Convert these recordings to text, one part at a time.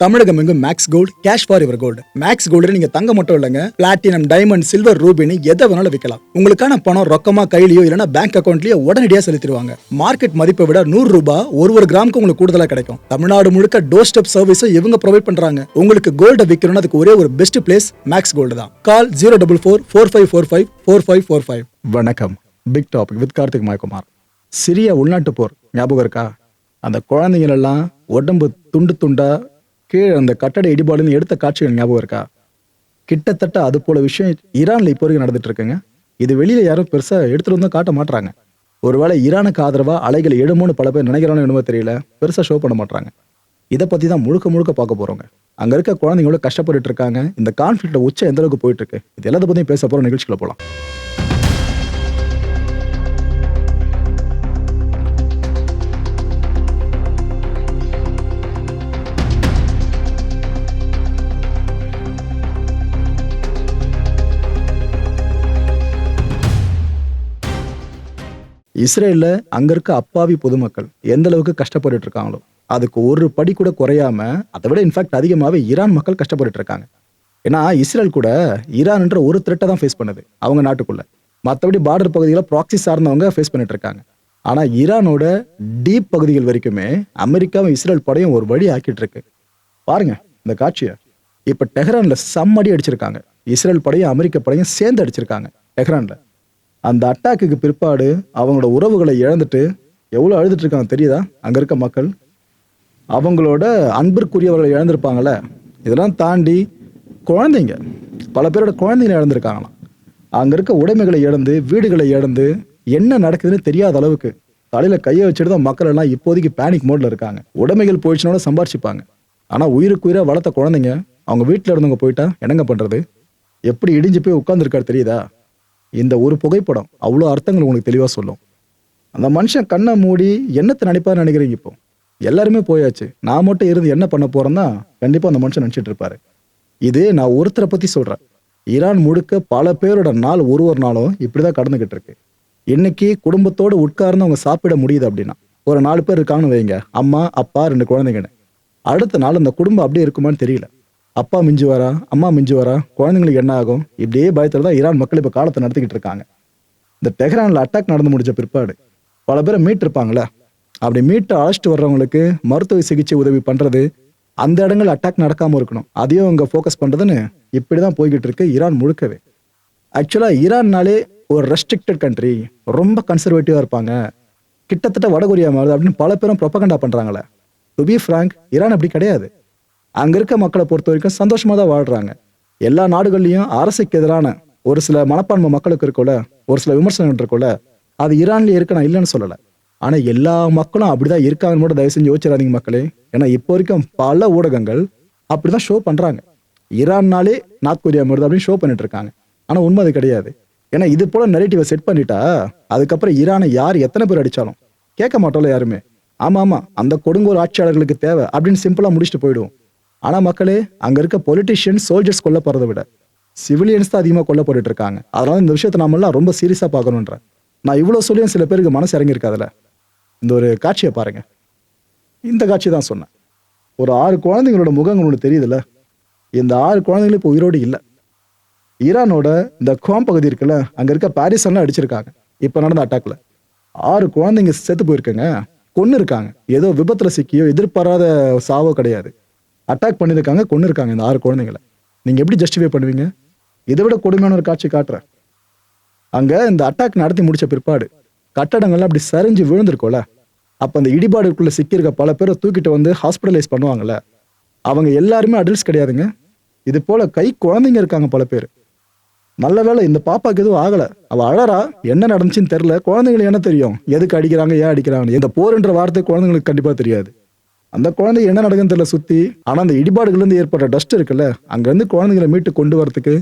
தமிழகம் எங்கும் Max Gold cash for your gold. Max Gold நீங்க தங்க மட்டும் இல்லைங்க, பிளாட்டினம், டைமண்ட், சில்வர், ரூபினி எதை வேணாலும் விற்கலாம். உங்களுக்கான பணம் ரொக்கமா கையிலயோ இல்லைன்னா பேங்க் அக்கௌண்ட்லயோ உடனடியாக செலுத்திடுவாங்க. மார்க்கெட் மதிப்பை விட 100 ரூபாய் ஒரு கிராமுக்கு உங்களுக்கு கூடுதலா கிடைக்கும். தமிழ்நாடு முழுக்க டோர் ஸ்டெப் சர்வீஸும் இவங்க ப்ரொவைட் பண்றாங்க. உங்களுக்கு கோல்ட விற்கணும்னா அதுக்கு ஒரே ஒரு பெஸ்ட் பிளேஸ் மேக்ஸ் கோல்டு தான். கால் 04445454545. வணக்கம். Big topic with Karthik Mayakumar. சிறிய உள்நாட்டு போர் ஞாபகம் இருக்கா? அந்த குழந்தைகள் எல்லாம் உடம்பு துண்டு துண்டா கீழே அந்த கட்டட இடிபாடுன்னு எடுத்த காட்சிகள் ஞாபகம் இருக்கா? கிட்டத்தட்ட அது போல விஷயம் ஈரான்ல இப்போ வரைக்கும் நடந்துட்டு இருக்குங்க. இது வெளியில யாரும் பெருசா எடுத்துட்டு வந்து காட்ட மாட்டாங்க. ஒருவேளை ஈரானுக்கு ஆதரவா அலைகள் எழுமோன்னு பல பேர் நினைக்கிறானோ என்னமோ தெரியல, பெருசா ஷோ பண்ண மாட்டாங்க. இதை பத்தி தான் முழுக்க முழுக்க பார்க்க போறோங்க. அங்க இருக்க குழந்தைங்களோட கஷ்டப்பட்டு இருக்காங்க. இந்த கான்ஃபிளிக்ட் உச்சம் எந்த அளவுக்கு போயிட்டு இருக்கு, இது எல்லாத்த பத்தியும் பேச போற நிகழ்ச்சிக்குள்ள போலாம். இஸ்ரேல்ல அங்க இருக்க அப்பாவி பொதுமக்கள் எந்த அளவுக்கு கஷ்டப்பட்டு இருக்காங்களோ அதுக்கு ஒரு படி கூட குறையாம, அதை விட இன்ஃபேக்ட் அதிகமாவே ஈரான் மக்கள் கஷ்டப்பட்டு இருக்காங்க. ஏன்னா இஸ்ரேல் கூட ஈரான் என்ற ஒரு த்ரெட்டை தான் ஃபேஸ் பண்ணுது அவங்க நாட்டுக்குள்ள. மற்றபடி பார்டர் பகுதிகளை ப்ராக்சி சார்ந்தவங்க ஃபேஸ் பண்ணிட்டு இருக்காங்க. ஆனா ஈரானோட டீப் பகுதிகள் வரைக்குமே அமெரிக்காவும் இஸ்ரேல் படையும் ஒரு வழி ஆக்கிட்டு இருக்கு. பாருங்க இந்த காட்சியை. இப்ப டெஹ்ரான்ல செம்மடி அடிச்சிருக்காங்க. இஸ்ரேல் படையும் அமெரிக்க படையும் சேர்ந்து அடிச்சிருக்காங்க டெஹ்ரான்ல. அந்த அட்டாக்குக்கு பிற்பாடு அவங்களோட உறவுகளை இழந்துட்டு எவ்வளவு அழுதுட்டு இருக்காங்க தெரியுதா? அங்க இருக்க மக்கள் அவங்களோட அன்பிற்குரியவர்களை இழந்திருப்பாங்கல்ல. இதெல்லாம் தாண்டி குழந்தைங்க, பல பேரோட குழந்தைங்களை இழந்திருக்காங்களாம். அங்க இருக்க உடைமைகளை இழந்து, வீடுகளை இழந்து, என்ன நடக்குதுன்னு தெரியாத அளவுக்கு தலையில கையை வச்சுட்டு தான் மக்கள் எல்லாம் இப்போதைக்கு பேனிக் மோட்ல இருக்காங்க. உடைமைகள் போயிடுச்சுனோட சம்பாரிச்சுப்பாங்க. ஆனா உயிருக்குயிரா வளர்த்த குழந்தைங்க அவங்க வீட்டுல இருந்தவங்க போயிட்டா என்னங்க பண்றது? எப்படி இடிஞ்சு போய் உட்கார்ந்துருக்காரு தெரியுதா? இந்த ஒரு புகைப்படம் அவ்வளோ அர்த்தங்கள் உங்களுக்கு தெளிவாக சொல்லும். அந்த மனுஷன் கண்ணை மூடி என்னத்தை நினைப்பாரு நினைக்கிறீங்க? இப்போ எல்லாருமே போயாச்சு, நான் மட்டும் இருந்து என்ன பண்ண போறேன்னா கண்டிப்பா அந்த மனுஷன் நினைச்சிட்டு இருப்பாரு. இது நான் ஒருத்தரை பத்தி சொல்றேன். ஈரான் முழுக்க பல பேரோட நாள் ஒரு நாளும் இப்படிதான் கடந்துகிட்டு இருக்கு. இன்னைக்கு குடும்பத்தோடு உட்கார்ந்து அவங்க சாப்பிட முடியுது அப்படின்னா, ஒரு 4 பேர் இருக்காங்கன்னு வைங்க, அம்மா அப்பா 2 குழந்தைங்கன்னு. அடுத்த நாள் அந்த குடும்பம் அப்படியே இருக்குமான்னு தெரியல. அப்பா மிஞ்சு வரா, அம்மா மிஞ்சு வரா, குழந்தைங்களுக்கு என்ன ஆகும்? இப்படியே பயத்துல தான் ஈரான் மக்கள் இப்ப காலத்தை நடத்திக்கிட்டு இருக்காங்க. இந்த டெஹ்ரான்ல அட்டாக் நடந்து முடிஞ்ச பிற்பாடு பல பேரை மீட் இருப்பாங்களே, அப்படி மீட்டு அழைச்சிட்டு வர்றவங்களுக்கு மருத்துவ சிகிச்சை உதவி பண்றது, அந்த இடங்கள் அட்டாக் நடக்காம இருக்கணும், அதையும் அவங்க ஃபோக்கஸ் பண்றதுன்னு இப்படிதான் போய்கிட்டு இருக்கு ஈரான் முழுக்கவே. ஆக்சுவலா ஈரான்னாலே ஒரு ரெஸ்ட்ரிக்டட் கண்ட்ரி, ரொம்ப கன்சர்வேட்டிவா இருப்பாங்க, கிட்டத்தட்ட வடகொரியா மாதிரி அப்படின்னு பல பேரும் ப்ரொபகண்டா பண்றாங்களே. டு பி ஃப்ராங்க், ஈரான் அப்படி கிடையாது. அங்க இருக்க மக்களை பொறுத்த வரைக்கும் சந்தோஷமா தான் வாழ்றாங்க. எல்லா நாடுகள்லயும் அரசுக்கு எதிரான ஒரு சில மனப்பான்மை மக்களுக்கு இருக்கும்ல, ஒரு சில விமர்சனம் இருக்கும்ல, அது ஈரான்லயே இருக்கு, நான் இல்லைன்னு சொல்லல. ஆனா எல்லா மக்களும் அப்படிதான் இருக்காங்கன்னு மட்டும் தயவு செஞ்சு யோசிச்சிடாதீங்க மக்களே. ஏன்னா இப்போ வரைக்கும் பல ஊடகங்கள் அப்படிதான் ஷோ பண்றாங்க. ஈரான்னாலே நார்த் கொரியா மாதிரி அப்படின்னு ஷோ பண்ணிட்டு இருக்காங்க. ஆனா உண்மை அது கிடையாது. ஏன்னா இது போல நெரேட்டிவை செட் பண்ணிட்டா அதுக்கப்புறம் ஈரானை யார் எத்தனை பேர் அடிச்சாலும் கேட்க மாட்டோம்ல யாருமே. ஆமா ஆமா அந்த கொடுங்கோல் ஆட்சியாளர்களுக்கு தேவை அப்படின்னு சிம்பிளா முடிச்சுட்டு போயிடுவோம். ஆனா மக்களே, அங்க இருக்க பொலிட்டிஷியன், சோல்ஜர்ஸ் கொல்லப்படுறதை விட சிவிலியன்ஸ் தான் அதிகமா கொல்லப்பட்டு இருக்காங்க. அதனால இந்த விஷயத்தை நாம எல்லாம் ரொம்ப சீரியஸா பார்க்கணுன்ற. நான் இவ்வளவு சொல்லியும் சில பேருக்கு மனசு இறங்கி இருக்காதுல. இந்த ஒரு காட்சியை பாருங்க. இந்த காட்சி தான் சொன்னேன். ஒரு 6 குழந்தைங்களோட முகங்கள் உங்களுக்கு தெரியுதுல்ல. இந்த 6 குழந்தைங்களும் இப்போ உயிரோடு இல்லை. ஈரானோட இந்த கோம் பகுதி இருக்குல்ல, அங்க இருக்க பாரிஸ் எல்லாம் அடிச்சிருக்காங்க இப்ப நடந்த அட்டாக்ல. 6 குழந்தைங்க செத்து போயிருக்காங்க, கொன்னு இருக்காங்க. ஏதோ விபத்துல சிக்கியோ எதிர்பாராத சாவோ கிடையாது, அட்டாக் பண்ணிருக்காங்க, கொண்டு இருக்காங்க இந்த 6 குழந்தைங்களை. நீங்க எப்படி ஜஸ்டிஃபை பண்ணுவீங்க? இதை விட கொடுமையான ஒரு காட்சி காட்டுறேன். அங்க இந்த அட்டாக் நடத்தி முடிச்ச பிற்பாடு கட்டடங்கள்லாம் அப்படி சரிஞ்சு விழுந்திருக்கோல, அப்ப அந்த இடிபாடுக்குள்ள சிக்கியிருக்க பல பேரை தூக்கிட்டு வந்து ஹாஸ்பிட்டலைஸ் பண்ணுவாங்கல்ல, அவங்க எல்லாருமே அடல்ட்ஸ் கிடையாதுங்க. இது போல கை குழந்தைங்க இருக்காங்க பல பேர். நல்ல வேளை இந்த பாப்பாக்கு எதுவும் ஆகல. அவ அழறா, என்ன நடந்துச்சுன்னு தெரியல. குழந்தைங்களுக்கு என்ன தெரியும் எதுக்கு அடிக்கிறாங்க, ஏன் அடிக்கிறாங்க? இந்த போர்ன்ற வார்த்தை குழந்தைங்களுக்கு கண்டிப்பா தெரியாது. அந்த குழந்தை என்ன நடக்குன்னு தெரியல சுத்தி. ஆனா அந்த இடிபாடுகள்ல இருந்து ஏற்பட்ட டஸ்ட் இருக்குல்ல, அங்க இருந்து குழந்தைங்களை மீட்டு கொண்டு வரதுக்கு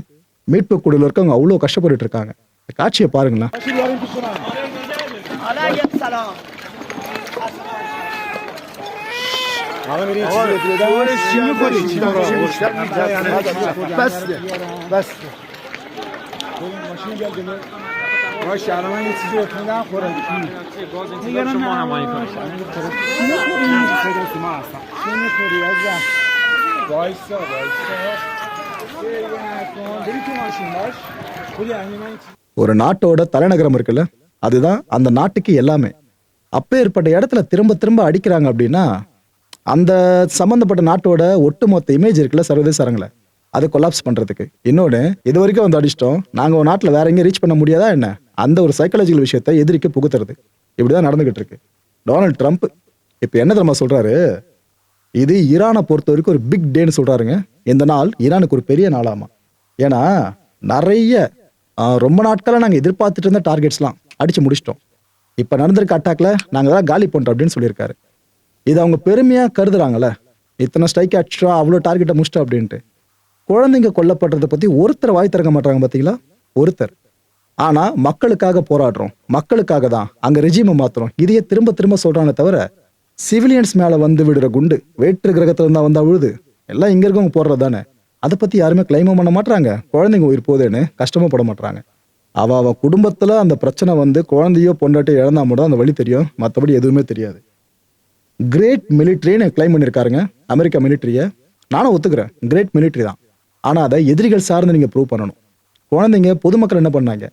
மீட்பு குழுல இருக்கவங்க அவ்வளவு கஷ்டப்பட்டு இருக்காங்க. காட்சியை பாருங்களேன். باشه الان من یه چیزی بهتون نخورم نگران شما همایی کنید Vaysa. Biriki maşın var. Buraya hemen ஒரு நாட்டோட தலைநகரம் இருக்குல்ல, அதுதான் அந்த நாட்டுக்கு எல்லாமே. அப்பேற்பட்ட இடத்துல திரும்ப திரும்ப அடிக்கிறாங்க அப்படின்னா, அந்த சம்பந்தப்பட்ட நாட்டோட ஒட்டுமொத்த இமேஜ் இருக்குல்ல சர்வதேச அரங்கில், அதை கொலாப்ஸ் பண்றதுக்கு. இன்னொன்று, இது வரைக்கும் வந்து அடிச்சிட்டோம், நாங்கள் ஒரு நாட்டில் வேற எங்கேயும் ரீச் பண்ண முடியாதா என்ன, அந்த ஒரு சைக்காலஜிக்கல் விஷயத்தை எதிரிக்கு புகுத்துறது. இப்படிதான் நடந்துகிட்டு இருக்கு. டொனால்ட் ட்ரம்ப் இப்போ என்ன தெரியுமா சொல்றாரு, இது ஈரானை பொறுத்த வரைக்கும் ஒரு பிக் டேன்னு சொல்றாருங்க. இந்த நாள் ஈரானுக்கு ஒரு பெரிய நாளாமா. ஏன்னா நிறைய ரொம்ப நாட்களாக நாங்கள் எதிர்பார்த்துட்டு இருந்த டார்கெட்ஸ்லாம் அடிச்சு முடிச்சிட்டோம். இப்போ நடந்திருக்க அட்டாக்ல நாங்கள் தான் காலி பண்ணுறோம் அப்படின்னு சொல்லியிருக்காரு. இது அவங்க பெருமையாக கருதுறாங்கல்ல, இத்தனை ஸ்ட்ரைக் அடிச்சிட்டோம், அவ்வளோ டார்கெட்டை முடிச்சிட்டோம் அப்படின்ட்டு. குழந்தைங்க கொல்லப்படுறதை பற்றி ஒருத்தர் வாய் திறக்க மாட்டாங்க பார்த்தீங்களா, ஒருத்தர். ஆனால் மக்களுக்காக போராடுறோம், மக்களுக்காக தான் அங்கே ரெஜிமை மாற்றுறோம், இதையே திரும்ப திரும்ப சொல்கிறானே தவிர, சிவிலியன்ஸ் மேலே வந்து விடுற குண்டு வேற்று கிரகத்தில் இருந்தால் வந்தால் விழுது, எல்லாம் இங்கே இருக்கவங்க போடுறது தானே. அதை பற்றி யாருமே கிளைமும் பண்ண மாட்டாங்க. குழந்தைங்க உயிர் போதேன்னு கஷ்டமும் பட மாட்டாங்க. அவ குடும்பத்தில் அந்த பிரச்சனை வந்து குழந்தையோ பொண்டாட்டியோ இழந்தா மட்டும் அந்த வழி தெரியும், மற்றபடி எதுவுமே தெரியாது. கிரேட் மிலிட்ரின்னு கிளைம் பண்ணியிருக்காருங்க அமெரிக்கா மிலிட்ரியை. நானும் ஒத்துக்கிறேன், கிரேட் மிலிட்ரி தான். ஆனால் அதை எதிரிகள் சார்ந்து நீங்கள் ப்ரூவ் பண்ணணும். குழந்தைங்க பொதுமக்கள் என்ன பண்ணாங்க,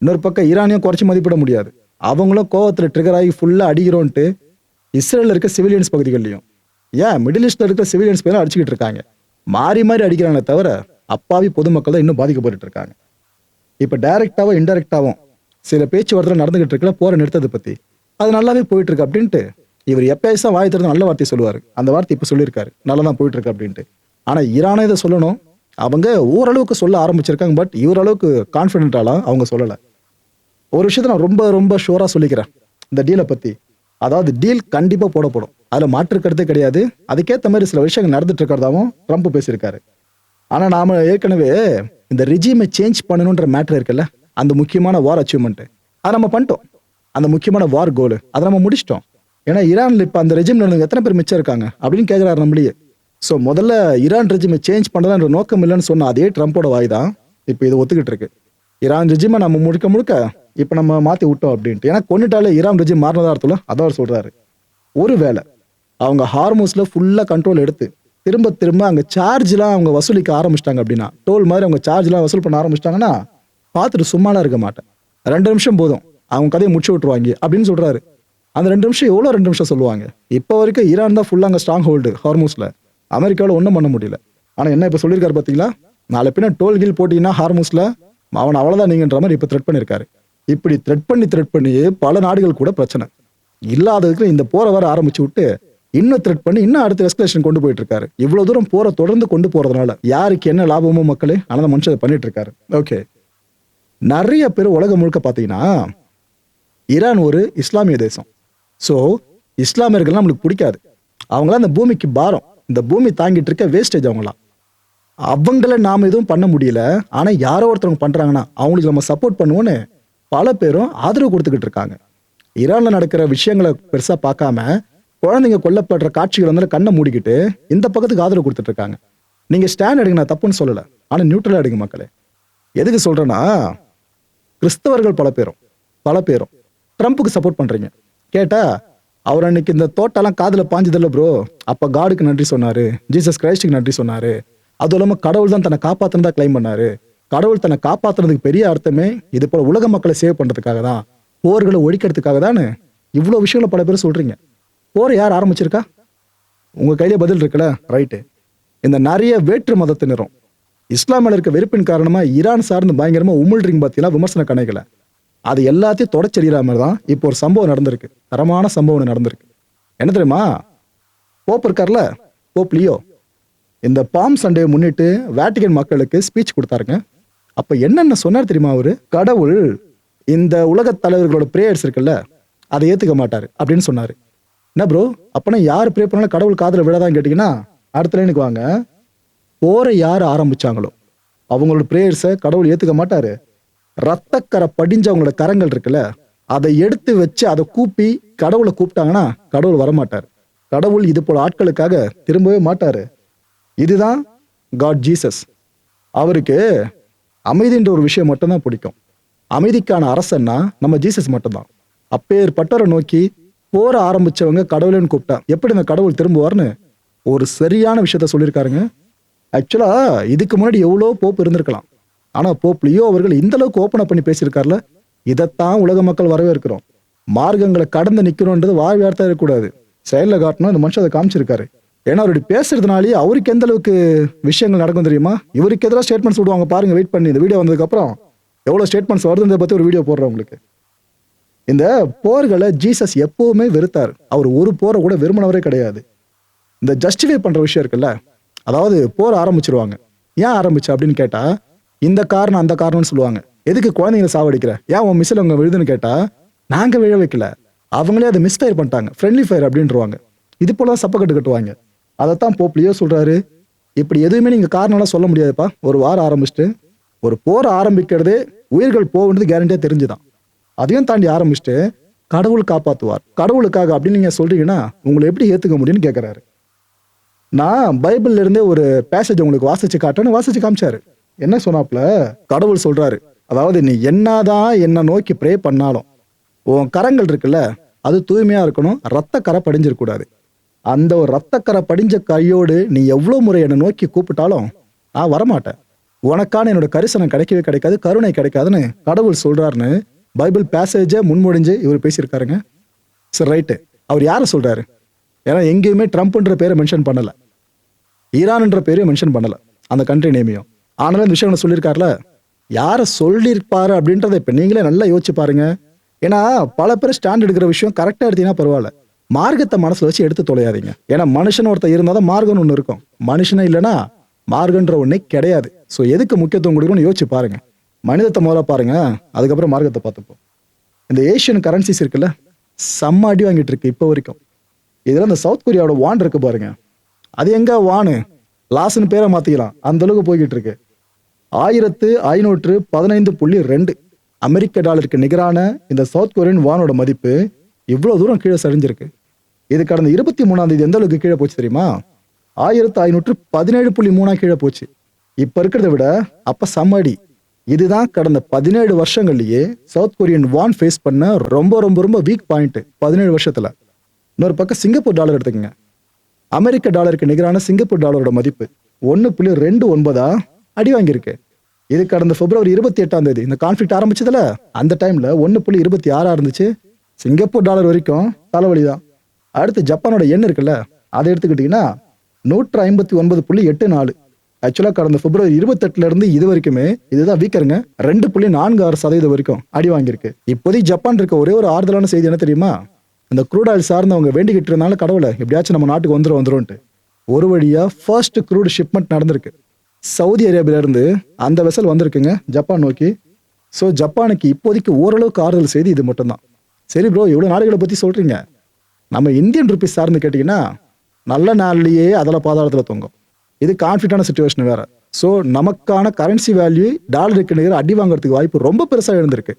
இன்னொரு பக்கம் ஈரானையும் குறைச்சி மதிப்பிட முடியாது. அவங்களும் கோவத்தில் ட்ரிகர் ஆகி ஃபுல்லாக அடிக்கிறோன்ட்டு இஸ்ரேலில் இருக்க சிவிலியன்ஸ் பகுதிகள்லையும், ஏன் மிடில் ஈஸ்டில் இருக்க சிவிலியன்ஸ் பேரும் அடிச்சுக்கிட்டு இருக்காங்க. மாறி மாறி அடிக்கிறாங்களே தவிர அப்பாவி பொதுமக்கள் தான் இன்னும் பாதிக்கப்பட்டு இருக்காங்க. இப்போ டைரக்டாவும் இன்டைரக்டாவும் சில பேச்சுவார்த்தை நடந்துகிட்டு இருக்கல போற நிறுத்தத்தை பத்தி, அது நல்லாவே போயிட்டு இருக்கு அப்படின்ட்டு இவர் எப்பயாசா வாய் திறந்து நல்ல வார்த்தை சொல்லுவார். அந்த வார்த்தை இப்போ சொல்லியிருக்காரு, நல்லா தான் போயிட்டு இருக்கு அப்படின்ட்டு. ஆனால் ஈரானை இதை சொல்லணும், அவங்க ஓரளவுக்கு சொல்ல ஆரம்பிச்சிருக்காங்க. பட் இவர் அளவுக்கு கான்ஃபிடென்ட்டாலாம் அவங்க சொல்லலை. ஒரு விஷயத்த நான் ரொம்ப ரொம்ப ஷோராக சொல்லிக்கிறேன் இந்த டீலை பற்றி. அதாவது டீல் கண்டிப்பாக போடப்படும், அதில் மாற்றுக்கிறதே கிடையாது. அதுக்கேற்ற மாதிரி சில விஷயங்கள் நடந்துட்டு இருக்கிறதாவும் ட்ரம்ப் பேசியிருக்காரு. ஆனால் நாம் ஏற்கனவே இந்த ரிஜிமை சேஞ்ச் பண்ணணுன்ற மேட்டர் இருக்குல்ல, அந்த முக்கியமான வார் அச்சீவ்மெண்ட் அதை நம்ம பண்ணிட்டோம். அந்த முக்கியமான வார் கோல் அதை நம்ம முடிச்சிட்டோம். ஏன்னா ஈரானில் இப்போ அந்த ரெஜிம்ல எத்தனை பேர் மிச்சம் இருக்காங்க அப்படின்னு கேட்குறாரு நம்மளையே. ஸோ முதல்ல ஈரான் ரெஜிமை சேஞ்ச் பண்ணுறதுன்ற நோக்கம் இல்லைன்னு சொன்ன அதே ட்ரம்ப்போட வாய் தான் இப்போ இதை ஒத்துக்கிட்டு இருக்கு. ஈரான் ரெஜிமை நம்ம முழுக்க இப்போ நம்ம மாற்றி விட்டோம் அப்படின்ட்டு. ஏன்னா கொண்டுட்டாலே ஈரான் ரெஜிம் மாறினதா அர்த்தம், அதான் அவர் சொல்கிறாரு. ஒருவேளை அவங்க ஹார்மோஸில் ஃபுல்லாக கண்ட்ரோல் எடுத்து திரும்ப அங்கே சார்ஜ்லாம் அவங்க வசூலிக்க ஆரம்பிச்சிட்டாங்க அப்படின்னா, டோல் மாதிரி அவங்க சார்ஜ்லாம் வசூல் பண்ண ஆரம்பிச்சிட்டாங்கன்னா பார்த்துட்டு சும்மாலாம் இருக்க மாட்டேன், 2 நிமிஷம் போதும் அவங்க கதையை முடிச்சு விட்டுருவாங்க அப்படின்னு சொல்கிறாரு. அந்த 2 நிமிஷம் எவ்வளோ 2 நிமிஷம் சொல்லுவாங்க. இப்போ வரைக்கும் ஈரான் தான் ஃபுல்லாக அங்கே ஸ்ட்ராங் ஹோல்டு ஹார்மோஸில், அமெரிக்காவில் ஒன்றும் பண்ண முடியல. ஆனால் என்ன இப்போ சொல்லியிருக்காரு பார்த்தீங்களா, நாளை பின்ன டோல் கீழ் போட்டிங்கன்னா ஹார்மோஸில் அவன் அவ்வளோதான் நீங்கன்ற மாதிரி இப்போ த்ரெட் பண்ணியிருக்காரு. இப்படி த்ரெட் பண்ணி பல நாடுகள் கூட பிரச்சனை இல்லாததுக்கு இந்த போரை வர ஆரம்பிச்சு விட்டு இன்னும் த்ரெட் பண்ணி இன்னும் அடுத்த எஸ்கலேஷன் கொண்டு போயிட்டு இருக்காரு. இவ்வளவு தூரம் போரை தொடர்ந்து கொண்டு போறதுனால யாருக்கு என்ன லாபமோ மக்களே, ஆனால் அந்த மனுஷன் பண்ணிட்டு இருக்காரு. ஓகே, நிறைய பேர் உலகம் முழுக்க பார்த்தீங்கன்னா ஈரான் ஒரு இஸ்லாமிய தேசம். ஸோ இஸ்லாமியர்கள் நம்மளுக்கு பிடிக்காது. அவங்களாம் இந்த பூமிக்கு பாரம், இந்த பூமி தாங்கிட்டு இருக்க வேஸ்டேஜ். அவங்கள நாம எதுவும் பண்ண முடியல. ஆனால் யாரோ ஒருத்தவங்க பண்றாங்கன்னா அவங்களுக்கு நம்ம சப்போர்ட் பண்ணுவோன்னு பல பேரும் ஆதரவு கொடுத்துக்கிட்டு இருக்காங்க. ஈரான்ல நடக்கிற விஷயங்களை பெருசா பார்க்காம குழந்தைங்க கொல்லப்படுற காட்சிகள் வந்து கண்ணை மூடிக்கிட்டு இந்த பக்கத்துக்கு ஆதரவு கொடுத்துட்டு இருக்காங்க. நீங்க ஸ்டாண்ட் எடுங்க, நான் தப்புன்னு சொல்லலை, ஆனா நியூட்ரலா எடுங்க மக்களே. எதுக்கு சொல்றேன்னா, கிறிஸ்தவர்கள் பல பேரும் ட்ரம்ப்புக்கு சப்போர்ட் பண்றீங்க. கேட்டா அவர் அன்னைக்கு இந்த தோட்டெல்லாம் காதுல பாஞ்சதில்ல ப்ரோ, அப்ப காடுக்கு நன்றி சொன்னாரு, ஜீசஸ் கிரைஸ்டுக்கு நன்றி சொன்னாரு, அதுவும் இல்லாம கடவுள் தான் தன்னை காப்பாத்துனதா கிளைம் பண்ணாரு. கடவுள் தன்னை காப்பாத்துறதுக்கு பெரிய அர்த்தமே இது போல உலக மக்களை சேவ் பண்றதுக்காக தான், போர்களை ஒழிக்கிறதுக்காக தானே இவ்வளவு விஷயங்களை பல பேர் சொல்றீங்க. போரை யார் ஆரம்பிச்சிருக்கா? உங்க கையிலே பதில் இருக்குல்ல, ரைட்டு. இந்த நிறைய வேற்று மதத்தினரும் இஸ்லாமில் இருக்க வெறுப்பின் காரணமா ஈரான் சார்ந்து பயங்கரமா உமிழ்றீங்க பார்த்தீங்களா விமர்சன கணைகளை, அது எல்லாத்தையும் தொடச்செறிகிற மாதிரி தான் இப்போ ஒரு சம்பவம் நடந்திருக்கு. தரமான சம்பவம் நடந்திருக்கு. என்ன தெரியுமா, போப் இருக்கார்ல, போப் லியோ, இந்த பாம் சண்டே முன்னிட்டு வேட்டிகன் மக்களுக்கு ஸ்பீச் கொடுத்தாருங்க. அப்ப என்னென்ன சொன்னார் தெரியுமா அவரு, கடவுள் இந்த உலக தலைவர்களோட பிரேயர்ஸ் இருக்குல்ல அதை ஏத்துக்க மாட்டாரு அப்படின்னு சொன்னாரு. என்ன ப்ரோ, அப்பனா யார் ப்ரே பண்ணாலும் கடவுள் காதுல விழாதான்னு கேட்டீங்கன்னா, அடுத்த லைனுக்கு வாங்க, போரை யார் ஆரம்பிச்சாங்களோ அவங்களோட பிரேயர்ஸை கடவுள் ஏத்துக்க மாட்டாரு. ரத்தக்கரை படிஞ்சவங்களோட கரங்கள் இருக்குல்ல அதை எடுத்து வச்சு அதை கூப்பி கடவுளை கூப்பிட்டாங்கன்னா கடவுள் வரமாட்டார். கடவுள் இது போல ஆட்களுக்காக திரும்பவே மாட்டாரு. இதுதான் காட் ஜீசஸ். அவருக்கு அமைதின்ற ஒரு விஷயம் மட்டும்தான் பிடிக்கும். அமைதிக்கான அரசன்னா நம்ம ஜீசஸ் மட்டும்தான். அப்பேற்பட்டவரை நோக்கி போற ஆரம்பிச்சவங்க கடவுளேன்னு கூப்பிட்டா எப்படி இந்த கடவுள் திரும்புவார்னு ஒரு சரியான விஷயத்த சொல்லியிருக்காருங்க. ஆக்சுவலா இதுக்கு முன்னாடி எவ்வளோ போப் இருந்திருக்கலாம். ஆனா போப் லியோ அவர்கள் இந்த அளவுக்கு ஓப்பன் பண்ணி பேசியிருக்காருல, இதைத்தான் உலக மக்கள் வரவேற்கிறோம். மார்க்கங்களை கடந்து நிக்கணும்ன்றது வாய் வார்த்தை இருக்கக்கூடாது, செயல்ல காட்டணும். இந்த மனுஷன் அதை காமிச்சிருக்காரு. ஏன்னா அவருடைய பேசுறதுனாலேயே அவருக்கு எந்த அளவுக்கு விஷயங்கள் நடக்கும் தெரியுமா? இவருக்கு எதிராக ஸ்டேட்மெண்ட்ஸ் விடுவாங்க பாருங்க, வெயிட் பண்ணி. இந்த வீடியோ வந்ததுக்கு அப்புறம் எவ்வளவு ஸ்டேட்மெண்ட்ஸ் வருதுன்றதை பத்தி ஒரு வீடியோ போடுறேன் உங்களுக்கு. இந்த போர்களை ஜீசஸ் எப்பவுமே வெறுத்தார். அவர் ஒரு போரை கூட விரும்பினவரே கிடையாது. இந்த ஜஸ்டிஃபை பண்ற விஷயம் இருக்குல்ல, அதாவது போர் ஆரம்பிச்சிருவாங்க. ஏன் ஆரம்பிச்சு அப்படின்னு கேட்டா, இந்த காரணம் அந்த காரணம்னு சொல்லுவாங்க. எதுக்கு குழந்தைங்களை சாவடிக்கிற, ஏன் உன் மிஸ்ஸில் அவங்க விழுதுன்னு கேட்டா, நாங்க விழ வைக்கல, அவங்களே அதை மிஸ்ஃபயர் பண்ணிட்டாங்க, ஃப்ரெண்ட்லி ஃபயர் அப்படின்றவாங்க. இது போல சப்பக்கட்டு கட்டுவாங்க. அதைத்தான் போப் லியோ சொல்றாரு, இப்படி எதுவுமே நீங்க காரணம்லாம் சொல்ல முடியாதுப்பா. ஒரு வாரம் ஆரம்பிச்சுட்டு ஒரு போர் ஆரம்பிக்கிறதே உயிர்கள் போகுன்றது கேரண்டியா தெரிஞ்சுதான். அதையும் தாண்டி ஆரம்பிச்சுட்டு கடவுள் காப்பாத்துவார், கடவுளுக்காக அப்படின்னு நீங்க சொல்றீங்கன்னா உங்களை எப்படி ஏத்துக்க முடியும்னு கேட்கிறாரு. நான் பைபிள்ல இருந்தே ஒரு பேசேஜ் உங்களுக்கு வாசிச்சு காட்டுன்னு வாசிச்சு காமிச்சாரு. என்ன சொன்னாப்ல, கடவுள் சொல்றாரு, அதாவது நீ என்னதான் என்ன நோக்கி ப்ரே பண்ணாலும் உன் கரங்கள் இருக்குல்ல, அது தூய்மையா இருக்கணும், ரத்த கரை படிஞ்சிருக்கூடாது. அந்த ஒரு ரத்தக்கரை படிஞ்ச கையோடு நீ எவ்வளவு முறை என்னை நோக்கி கூப்பிட்டாலும் நான் வரமாட்டேன், உனக்கான என்னோட கரிசனம் கிடைக்கவே கிடைக்காது, கருணை கிடைக்காதுன்னு கடவுள் சொல்றாருன்னு பைபிள் பேசேஜை முன்மொழிஞ்சு இவர் பேசியிருக்காருங்க. சரி, ரைட்டு. அவர் யாரை சொல்றாரு? ஏன்னா எங்கேயுமே ட்ரம்ப்ன்ற பேரை மென்ஷன் பண்ணல, ஈரான்ன்ற பேரையும் மென்ஷன் பண்ணல, அந்த கண்ட்ரி நேமையும். ஆனாலும் இந்த விஷயம் சொல்லியிருக்காருல, யாரை சொல்லியிருப்பாரு அப்படின்றத இப்ப நீங்களே நல்லா யோசிச்சு பாருங்க. ஏன்னா பல பேர் ஸ்டாண்ட் எடுக்கிற விஷயம் கரெக்டா எடுத்தீங்கன்னா பரவாயில்ல, மார்க்கத்தை மனசுல வச்சு எடுத்து தொலையாதீங்க. ஏன்னா மனுஷன் ஒருத்தர் இருந்தாதான் மார்க்கம்னு ஒண்ணு இருக்கும், மனுஷனே இல்லைன்னா மார்க்கன்ற ஒண்ணே கிடையாது. ஸோ எதுக்கு முக்கியத்துவம் கொடுக்கணும்னு யோசிச்சு பாருங்க. மனிதத்தை முதல்ல பாருங்க, அதுக்கப்புறம் மார்க்கத்தை பார்த்துப்போம். இந்த ஏஷியன் கரன்சிஸ் இருக்குல்ல, செம்ம அடி வாங்கிட்டு இருக்கு இப்போ வரைக்கும். இதுல இந்த சவுத் கொரியாவோட வான் இருக்கு பாருங்க, அது எங்க வானு லாஸ்ன்னு பேரை மாத்திக்கலாம், அந்த அளவுக்கு போய்கிட்டு இருக்கு. 1515.2 அமெரிக்க டாலருக்கு நிகரான இந்த சவுத் கொரியன் வானோட மதிப்பு இவ்வளவு தூரம் கீழே சரிஞ்சிருக்கு. இது கடந்த 23ஆம் தேதி எந்த அளவுக்கு கீழே போச்சு தெரியுமா? 1517.3 கீழே போச்சு. இப்ப இருக்கிறத விட அப்ப சம்மடி. இதுதான் கடந்த 17 வருஷங்கள்லயே சவுத் கொரியன் வான் ஃபேஸ் பண்ண ரொம்ப ரொம்ப ரொம்ப வீக் பாயிண்ட் 17 வருஷத்துல. இன்னொரு பக்கம் சிங்கப்பூர் டாலர் எடுத்துக்கங்க. அமெரிக்க டாலருக்கு நிகரான சிங்கப்பூர் டாலரோட மதிப்பு 1.29 அடி வாங்கியிருக்கு. இது கடந்த பிப்ரவரி 28ஆம் தேதி இந்த கான்ஃபிளிக்ட் ஆரம்பிச்சதுல அந்த டைம்ல 1.26 இருந்துச்சு. சிங்கப்பூர் டாலர் வரைக்கும் தலைவலிதான். அடுத்து ஜப்பானோட எண் இருக்குல்ல, அதை எடுத்துக்கிட்டீங்கன்னா 159.84. ஆக்சுவலா கடந்த பிப்ரவரி 28 இருந்து இது வரைக்குமே இதுதான் வீக்கருங்க, 2.46% வரைக்கும் அடி வாங்கியிருக்கு. இப்போதைக்கு ஜப்பான் இருக்க ஒரே ஒரு ஆறுதலான செய்தி என்ன தெரியுமா? இந்த க்ரூட் ஆயில் சார்ந்தவங்க வேண்டிக்கிட்டு இருந்தாலும் கடவுளை எப்படியாச்சும் நம்ம நாட்டுக்கு வந்துரும்ட்டு ஒரு வழியா ஃபர்ஸ்ட் க்ரூட் ஷிப்மெண்ட் நடந்திருக்கு. சவுதி அரேபியா இருந்து அந்த வெசல் வந்திருக்குங்க ஜப்பான் நோக்கி. ஸோ ஜப்பானுக்கு இப்போதைக்கு ஓரளவுக்கு ஆறுதல் செய்தி இது மட்டும்தான். சரி ப்ரோ, இவ்வளவு நாடுகளை பத்தி சொல்றீங்க, நம்ம இந்தியன் ருபீஸ் சார்ந்து கேட்டீங்கன்னா நல்ல நாள்லயே அதில் பாதாளத்தில் தொங்கும். இது கான்ஃபிடண்டான சுச்சுவேஷன் வேற. ஸோ நமக்கான கரன்சி வேல்யூ டாலருக்கு நிகர அடி வாங்குறதுக்கு வாய்ப்பு ரொம்ப பெருசாக எழுந்திருக்கு.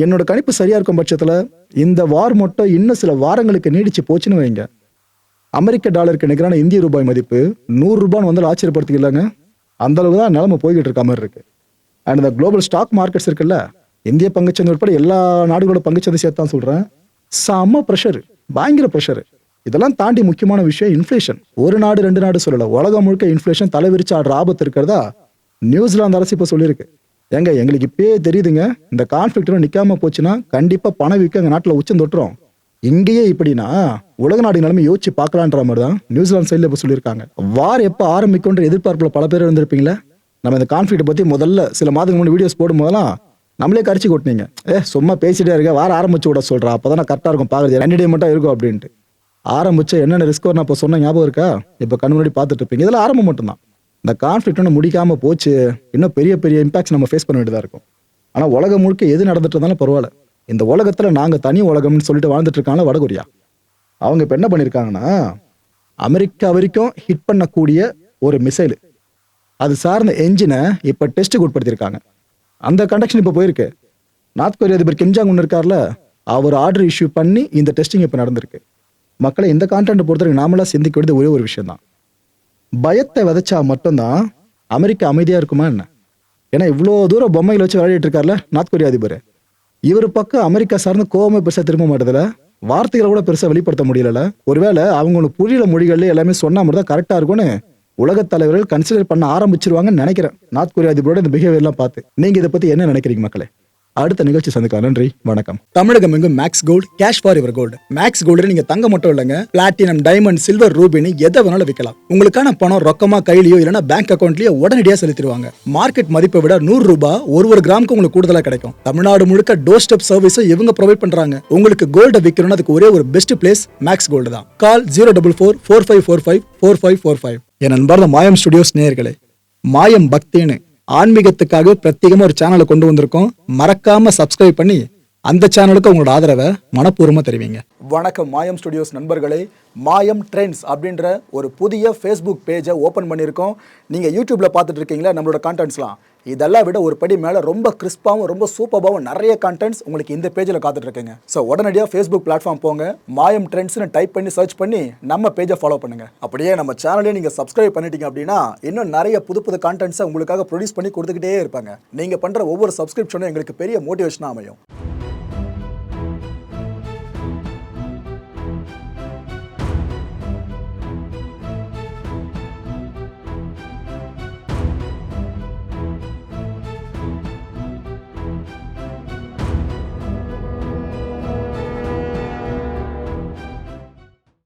என்னோட கணிப்பு சரியா இருக்கும் பட்சத்தில் இந்த வார் மட்டும் இன்னும் சில வாரங்களுக்கு நீடிச்சு போச்சுன்னு வைங்க, அமெரிக்க டாலருக்கு நிகரான இந்திய ரூபாய் மதிப்பு 100 ரூபான்னு வந்து ஆச்சரியப்படுறதுக்கு இல்லைங்க, அந்த அளவுக்கு தான் நிலைமை போய்கிட்டு இருக்க மாதிரி இருக்கு. அண்ட் இந்த குளோபல் ஸ்டாக் மார்க்கெட்ஸ் இருக்குல்ல, இந்திய பங்குச்சந்தை உட்பட எல்லா நாடுகளோட பங்குச்சந்தை சேர்த்து தான் சொல்றேன், செம்ம ப்ரெஷர், பயங்கர ப்ரெஷர். இதெல்லாம் தாண்டி முக்கியமான விஷயம் இன்ஃப்ளேஷன். ஒரு நாடு ரெண்டு நாடு சொல்லல, உலகம் முழுக்க இன்ஃப்ளேஷன் தலைவிரிச்சு ஆடுற ஆபத்து இருக்கிறதா நியூசிலாந்து அரசு இப்ப சொல்லியிருக்கு. ஏங்க எங்களுக்கு இப்பயே தெரியுதுங்க, இந்த கான்ஃபிளிக்ட் நிக்காம போச்சுன்னா கண்டிப்பா பணவீக்கம் எங்க நாட்டுல உச்சம் தொட்டுரும். இங்கேயே இப்படின்னா உலக நாடு நிலைமை யோசிச்சு பார்க்கலான்ற மாதிரி தான் நியூசிலாந்து சைட்ல இப்ப சொல்லியிருக்காங்க. வார் எப்ப ஆரம்பிக்கும்ன்ற எதிர்பார்ப்புல பல பேர் இருந்திருப்பீங்களா? நம்ம இந்த கான்ஃபிளிக்ட் பத்தி முதல்ல சில மாதங்கள் முன்னாடி வீடியோஸ் போடும் போதெல்லாம் நம்மளே கரிச்சு கொட்டினீங்க, சும்மா பேசிட்டே இருக்க, வார ஆரம்பிச்சு விட சொல்றா, அப்பதான் கரெக்டா இருக்கும் பாக்குறது, என்டர்டைன்மெண்டா இருக்கும் அப்படின்ட்டு. ஆரம்பிச்சு என்னென்ன ரிஸ்க் நான் இப்போ சொன்ன ஞாபகம் இருக்கா? இப்போ கண் முன்னாடி பார்த்துட்டு இருப்பீங்க. இதெல்லாம் ஆரம்பம் மட்டும்தான். இந்த கான்ஃபிளிக்ட் ஒன்று முடிக்காம போச்சு, இன்னும் பெரிய பெரிய இம்பாக்ட்ஸ் நம்ம ஃபேஸ் பண்ண வேண்டியதா இருக்கும். ஆனால் உலகம் முழுக்க எது நடந்துட்டு இருந்தாலும் பரவாயில்ல, இந்த உலகத்தில் நாங்கள் தனி உலகம்னு சொல்லிட்டு வாழ்ந்துட்டு இருக்காங்க வடகொரியா. அவங்க இப்போ என்ன பண்ணியிருக்காங்கன்னா, அமெரிக்கா வரைக்கும் ஹிட் பண்ணக்கூடிய ஒரு மிசைல் அது சார்ந்த என்ஜினை இப்போ டெஸ்ட்டுக்கு உட்படுத்தியிருக்காங்க. அந்த கண்டக்ஷன் இப்போ போயிருக்கு. நார்த் கொரியா அதிபர் கிம் ஜாங் உன் இருக்கார்ல, அவர் ஆர்டர் இஷ்யூ பண்ணி இந்த டெஸ்டிங் இப்போ நடந்திருக்கு. மக்களை இந்த கான்டென்ட் பொறுத்தவரைக்கும் நாமளா சிந்திக்க வேண்டியது ஒரே ஒரு விஷயம் தான், பயத்தை விதைச்சா மட்டும்தான் அமெரிக்கா அமைதியா இருக்குமா என்ன? ஏன்னா இவ்வளோ தூரம் பொம்மைகளை வச்சு விளையாடிட்டு இருக்காருல நார்த் கொரியா அதிபர், இவர் பக்கம் அமெரிக்கா சார்ந்த கோவமே பெருசா திரும்ப மாட்டதுல, வார்த்தைகளை கூட பெருசா வெளிப்படுத்த முடியல. ஒருவேளை அவங்க ஒன்று புரியல மொழிகள்ல எல்லாமே சொன்னா மட்டும் தான் கரெக்டா இருக்கும்னு உலகத் தலைவர்கள் கன்சிடர் பண்ண ஆரம்பிச்சிருவாங்கன்னு நினைக்கிறேன் நார்த் கொரியா அதிபரோட இந்த பிஹேவியர்லாம் பார்த்து. நீங்க இதை பத்தி என்ன நினைக்கிறீங்க மக்களே? அடுத்த நிகழ்ச்சி சந்திக்கலாம். நன்றி, வணக்கம். தமிழகம் எங்கும் Max Gold, cash for your gold. Max Gold நீங்க தங்க மட்டும் இல்லைங்க, பிளாட்டினம், டைமண்ட், சில்வர், ரூபினி எதை வேணாலும் விற்கலாம். உங்களுக்கான பணம் ரொக்கமா கையிலயோ இல்லைன்னா பேங்க் அக்கௌண்ட்லயோ உடனடியாக செலுத்திடுவாங்க. மார்க்கெட் மதிப்பை விட 100 ரூபாய் ஒரு கிராமுக்கு உங்களுக்கு கூடுதலா கிடைக்கும். தமிழ்நாடு முழுக்க டோர் ஸ்டெப் சர்வீஸை இவங்க ப்ரொவைட் பண்றாங்க. உங்களுக்கு கோல்ட விற்கணும்னு அதுக்கு ஒரே ஒரு பெஸ்ட் பிளேஸ் மேக்ஸ் கோல்டு தான். கால் 04445454545. என் அன்பார்ந்த மாயம் ஸ்டுடியோஸ் நேயர்களே, மாயம் பக்தின்னு ஆன்மீகத்துக்காக பிரத்யேகமா ஒரு சேனலை கொண்டு வந்திருக்கோம். மறக்காம சப்ஸ்கிரைப் பண்ணி அந்த சேனலுக்கு உங்களோட ஆதரவை மனப்பூர்வமா தெரிவிங்க. வணக்கம் மாயம் ஸ்டுடியோஸ் நண்பர்களே. மாயம் ட்ரெண்ட்ஸ் அப்படின்ற ஒரு புதிய ஃபேஸ்புக் பேஜை ஓப்பன் பண்ணியிருக்கோம். நீங்கள் யூடியூப்ல பார்த்துட்டு இருக்கீங்களா நம்மளோட கான்டென்ட்ஸ்லாம், இதெல்லாம் விட ஒரு படி மேலே ரொம்ப கிறிஸ்பாவும் ரொம்ப சூப்பராகவும் நிறைய கான்டென்ட்ஸ் உங்களுக்கு இந்த பேஜில் காத்துட்டு இருக்குங்க. ஸோ உடனடியாக ஃபேஸ்புக் பிளாட்ஃபார்ம் போங்க, மாயம் ட்ரெண்ட்ஸ்னு டைப் பண்ணி சர்ச் பண்ணி நம்ம பேஜை ஃபாலோ பண்ணுங்க. அப்படியே நம்ம சேனலையும் நீங்கள் சப்ஸ்கிரைப் பண்ணிட்டீங்க அப்படின்னா இன்னும் நிறைய புது கான்டென்ட்ஸை உங்களுக்காக ப்ரொடியூஸ் பண்ணி கொடுத்துக்கிட்டே இருப்பாங்க. நீங்கள் பண்ணுற ஒவ்வொரு சப்ஸ்கிரிப்ஷனும் எங்களுக்கு பெரிய மோட்டிவேஷனாக அமையும்.